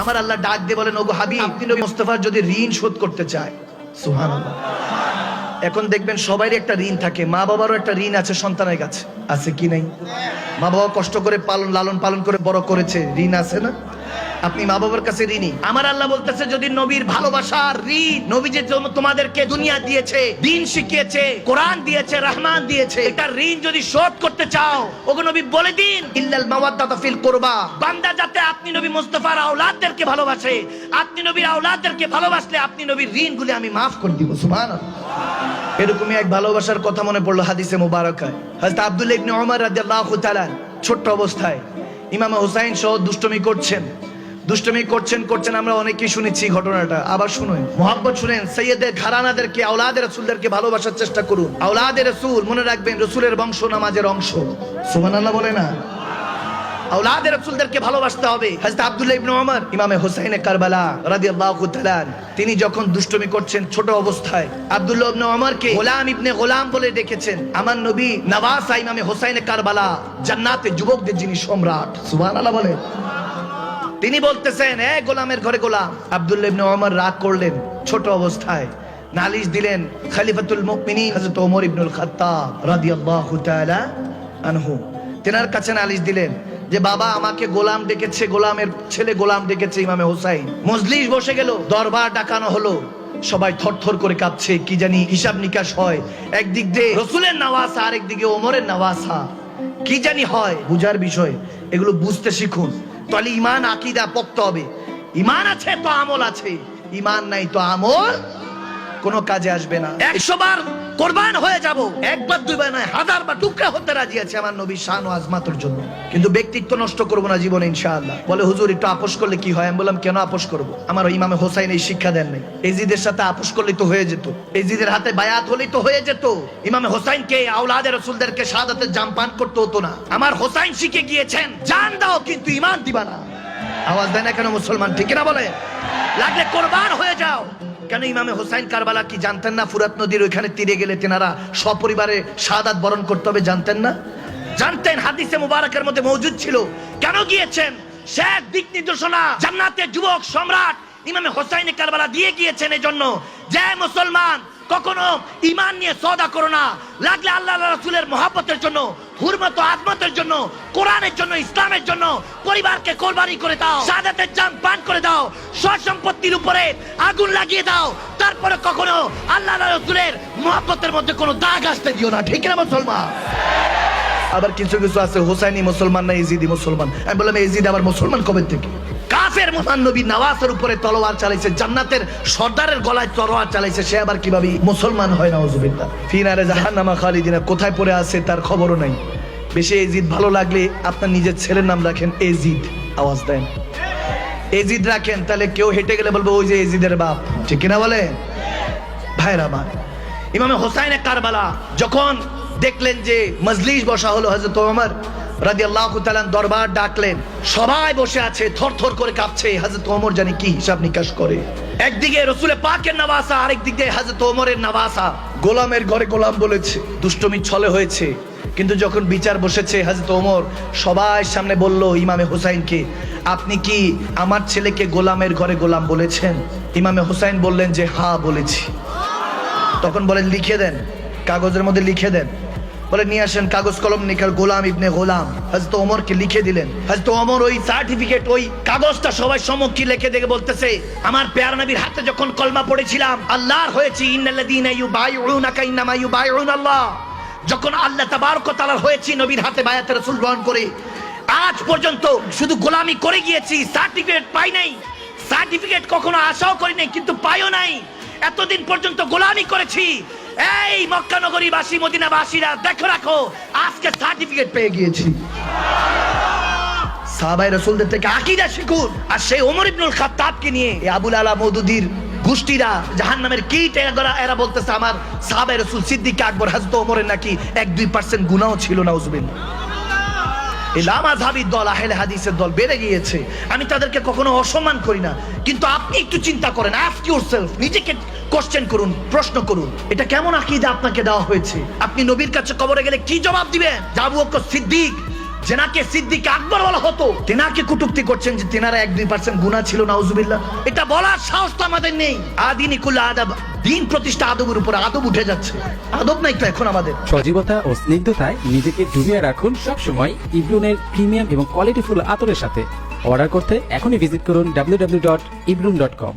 আমার আল্লাহ ডাক দিয়ে বলেন, ওগো হাবিব, আপনি নবী মুস্তাফার যদি ঋণ শোধ করতে চায়, সুবহানাল্লাহ। এখন দেখবেন সবারই একটা ঋণ থাকে, মা বাবারও একটা ঋণ আছে সন্তানের কাছে, আছে কি নাই? মা বাবা কষ্ট করে লালন পালন করে বড় করেছে, ঋণ আছে না? আপনি মা বাবার কাছে ঋণী। আমার আল্লাহ বলতেছে, যদি নবীর ভালোবাসার ঋণ, নবী যে তোমাদেরকে দুনিয়া দিয়েছে, দিন শিখিয়েছে, কোরআন দিয়েছে, রহমান দিয়েছে, এটা ঋণ যদি শোধ করতে চাও, ওগো নবী বলে দিন, ইল্লাল মাওয়াদ্দাতা ফিল কুরবা, বান্দা যাতে আপনি নবী মুস্তাফার আওলাদদেরকে ভালোবাসে, আপনি নবীর আওলাদদেরকে ভালোবাসলে আপনি নবীর ঋণগুলি আমি মাফ করে দিব। সুবহানাল্লাহ। এরকমই এক ভালোবাসার কথা মনে পড়লো হাদিসে মুবারাকায়। হযরত আব্দুল্লাহ ইবনে ওমর রাদিয়াল্লাহু তাআলা ছোট্ট অবস্থায় ইমাম হুসাইন সহ দুষ্টমি করছেন। আমরা অনেকেই শুনেছি ঘটনাটা, আবার শুনুন, মুহাব্বত শুনেন। সৈয়দের ঘরানাদেরকে, আওলাদের রাসূলদেরকে ভালোবাসার চেষ্টা করুন। আওলাদের রাসূল মনে রাখবেন, রাসূলের বংশ নামাজের অংশ। সুবহানাল্লাহ বলে না? আওলাদের রাসূলদেরকে ভালোবাসতে হবে। হযরত আব্দুল্লাহ ইবনে ওমর ইমামে হুসাইনে কারবালা রাদিয়াল্লাহু তাআলা তিনি যখন দুষ্টমি করছেন ছোট অবস্থায়, আব্দুল্লাহ ইবনে ওমরকে গোলাম ইবনে গোলাম বলে ডেকেছেন। আমার নবী নওয়াসা ইমামে হুসাইনে কারবালা, জান্নাতে যুবকদের যিনি সম্রাট। সুবহানাল্লাহ বলে। তিনি বলতেছেন, এ গোলামের ঘরে গোলাম। আব্দুল্লাহ ইবনে ওমর রাগ করলেন, ছোট অবস্থায় নালিশ দিলেন খলিফাতুল মুমিনিন হযরত ওমর ইবনুল খাত্তাব রাদিয়াল্লাহু তাআলা আনহু, তেনার কাছে নালিশ দিলেন যে বাবা আমাকে গোলাম ডেকেছে, গোলামের ছেলে গোলাম ডেকেছে ইমামে হুসাইন। মজলিস বসে গেল, দরবার ডাকানো হলো, সবাই থরথর করে কাঁপছে, কি জানি হিসাব নিকাশ হয়, একদিক দিয়ে রাসূলের নওয়াসা, আরেক দিকে ওমরের নওয়াসা, কি জানি হয়। বুঝার বিষয়, এগুলো বুঝতে শিখুন। তাহলে ইমান আকীদা পোক্ত হবে। ইমান আছে তো আমল আছে, ইমান নাই তো আমল কোনো কাজে আসবে না। 100 বার কুরবান হয়ে যাব, একবার দুইবার নয়, 1000 বার টুকরা হতে রাজি আছে আমার নবীর শান ও আজমাতের জন্য, কিন্তু ব্যক্তিত্ব নষ্ট করব না জীবনে ইনশাআল্লাহ। বলে হুজুর একটু আপোষ করলে কি হয়? আমি বললাম, কেন আপোষ করব? আমার ইমামে হোসাইন এই শিক্ষা দেন নাই। এজিদের সাথে আপোষ করলেই তো হয়ে যেত, এজিদের হাতে বায়াত হলেই তো হয়ে যেত। ইমামে হোসাইনকে, আওলাদের রাসূলদেরকে শাহাদাতের জাম পান করতে হতো না। আমার হোসাইন শিখে গিয়েছেন, জান দাও কিন্তু ঈমান দিবা না। আওয়াজ দেয় না কেন মুসলমান? ঠিক না বলে? লাগলে কুরবান হয়ে যাও। কেন ইমামে হুসাইন কারবালা কি জানতেন না? ফুরাত নদীর ওইখানে তীরে গেলে তেনারা সপরিবারে শাহাদাত বরণ করতে হবে, জানতেন না? জানতেন, হাদিসে মুবারকের মধ্যে মওজুদ ছিল। কেন গিয়েছেন? শেখ দিক নির্দেশনা জান্নাতের যুবক সম্রাট ইমামে হুসাইন কারবালা দিয়ে গিয়েছেন এজন্য যে মুসলমান কখনো ঈমান নিয়ে সওদা করো না, লাগলে আল্লাহর রাসূলের মহব্বতের জন্য, হুরমত ও আজমতের জন্য, কোরআনের জন্য, ইসলামের জন্য পরিবারকে কোরবানি করে দাও, শাহাদাতের জাম পান করে দাও, সয় সম্পত্তির উপরে আগুন লাগিয়ে দাও, তারপরে কখনো আল্লাহর রাসূলের মহব্বতের মধ্যে কোনো দাগ আসতে দিও না। ঠিক না মুসলমান? আবার কিছু কিছু আছে হোসাইনি মুসলমান না ইজিদি মুসলমান। আমি বললাম, ইজিদ আবার মুসলমান কবে থেকে? কাফের মুসলমান। নবী নওয়াসের উপরে তলোয়ার চালাইছে, জান্নাতের সর্দারের গলায় তলোয়ার চালাইছে, সে আবার কিভাবে মুসলমান হয়? নাউজুবিল্লাহ। ফিনারে জাহান্নামা খালিদিনা, কোথায় পড়ে আছে তার খবরও নাই। বেশি এজিদ ভালো লাগলে আপনার নিজের ছেলের নাম রাখেন এজিদ, আওয়াজ দেন, এজিদ রাখেন, তাহলে কেউ হেঁটে গেলে বলবো ওই যে এজিদের বাপ। ঠিক না বলে? ভাইরা আমার, ইমামে হোসাইনে কারবালা যখন দেখলেন যে মজলিস বসা হলো, হযরত ওমর রাদিয়াল্লাহু তাআলা দরবার ডাকলেন, সবাই বসে আছে, থরথর করে কাঁপছে। হযরত ওমর জানি কি হিসাব নিকাশ করে, একদিকে রাসূলে পাকের নওয়াসা, আরেক দিকে হযরত ওমরের নওয়াসা। গোলামের ঘরে গোলাম বলেছে, দুষ্টমি ছলে হয়েছে, কিন্তু যখন বিচার বসেছে হযরত ওমর সবার সামনে বলল ইমামে হুসাইনকে, আপনি কি আমার ছেলেকে গোলামের ঘরে গোলাম বলেছেন? ইমামে হুসাইন বললেন যে হ্যাঁ বলেছি। তখন বলেন, লিখে দেন, কাগজের মধ্যে লিখে দেন। বলে নিয়ে আসেন কাগজ কলম, নিকাল গোলাম ইবনে গোলাম। হযরত ওমরকে লিখে দিলেন। হযরত ওমর ওই সার্টিফিকেট, ওই কাগজটা সবাই সম্মুখে লিখে দেখে বলতেছে, আমার প্যারা নবীর হাতে যখন কলমা পড়েছিলাম, আল্লাহর হয়েছি, ইন্নাল্লাযীনা ইউবাইউনাকা ইন্নামা ইউবাইউনাল্লাহ, যখন আল্লাহ তাবারক ওয়া তাআলার হয়েছি নবীর হাতে বায়াতে রাসূল গ্রহণ করে, আজ পর্যন্ত শুধু গোলামি করে গিয়েছি, সার্টিফিকেট পাই নাই, সার্টিফিকেট কখনো আশাও করি নাই, কিন্তু পাইও নাই। এতদিন পর্যন্ত গোলামি করেছি। এই মক্কা নগরীবাসী, মদিনাবাসীরা দেখো রাখো, আজকে সার্টিফিকেট পেয়ে গিয়েছি। সাহাবায়ে রাসূলদের থেকে আকীদা শিখুন। আর সেই ওমর ইবনুল খাত্তাবকে নিয়ে এই আবুল আলা মওদুদীর গোষ্ঠীরা জাহান্নামের কীট, এরা বলতেছে আমার সাহাবায়ে রাসূল সিদ্দিক আকবর হযরত ওমরের নাকি 1-2% গুনাহও ছিল। নাউজুবিল্লাহ। এই লামাযহাবী দল, আহলে হাদিসের দল বেড়ে গিয়েছে। আমি তাদেরকে কখনো অসম্মান করি না, কিন্তু আপনি একটু চিন্তা করেন, আস্ক ইউরসেলফ, নিজেকে কোশ্চেন করুন, প্রশ্ন করুন, এটা কেমন আকীদা আপনাকে দেওয়া হয়েছে? আপনি নবীর কাছে কবরে গেলে কি জবাব দিবেন? আবু বকর সিদ্দিক যেনাকে সিদ্দিক আকবর বলা হতো, তেনাকে কটূক্তি করছেন যে তেনারা 1-2% গুনাহ ছিল, নাউজুবিল্লাহ। এটা বলার সাহস তো আমাদের নেই। আদিনিকুল আদব, দিন প্রতিষ্ঠা আদবের উপর, আদব উঠে যাচ্ছে, আদব নাই তো এখন আমাদের। সজীবতা ও স্নিগ্ধতায় নিজেকে ডুবিয়ে রাখুন সবসময় ইব্লুনের প্রিমিয়াম এবং কোয়ালিটিফুল আতরের সাথে। অর্ডার করতে এখনই ভিজিট করুন www.iblun.com।